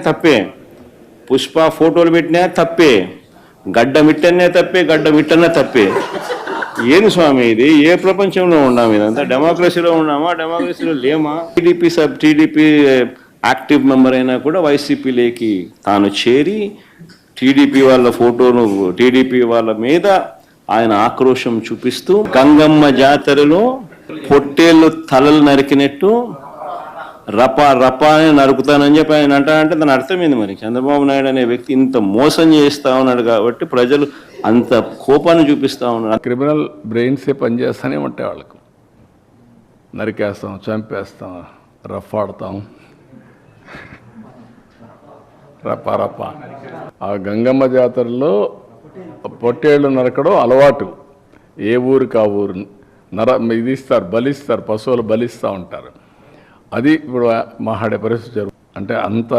తప్పే, పుష్ప ఫోటోలు పెట్టినా తప్పే, గడ్డ మిట్టనే తప్పే, గడ్డ మిట్టనే తప్పే. ఏంది స్వామి ఇది? ఏ ప్రపంచంలో ఉన్నాము? ఇదంతా డెమోక్రసీలో ఉన్నామా? డెమోక్రసీలో లేమా? టీడీపీ యాక్టివ్ మెంబర్ అయినా కూడా వైసీపీలోకి తాను చేరి టీడీపీ వాళ్ళ ఫోటోను, టీడీపీ వాళ్ళ మీద ఆయన ఆక్రోశం చూపిస్తూ గంగమ్మ జాతరలో పొట్టేళ్ళు తలలు నరికినట్టు రపా అని నరుకుతానని చెప్పి ఆయన అంటానంటే దాని అర్థమైంది. మరి చంద్రబాబు నాయుడు అనే వ్యక్తి ఇంత మోసం చేస్తా ఉన్నాడు కాబట్టి ప్రజలు అంత కోపాన్ని చూపిస్తా ఉన్నారు. క్రిమినల్ బ్రెయిన్సే పనిచేస్తూనే ఉంటాయి వాళ్ళకు. నరికేస్తాం, చంపేస్తాం, రఫాడతాం, రప. ఆ గంగమ్మ జాతరలో పొట్టేళ్ళు నరకడం అలవాటు. ఏ ఊరికి ఆ ఊరు ఇది ఇస్తారు, బలిస్తారు, పశువులు బలిస్తూ ఉంటారు. అది ఇప్పుడు మాట్లాడే పరిస్థితి జరుగుతుంది. అంటే అంత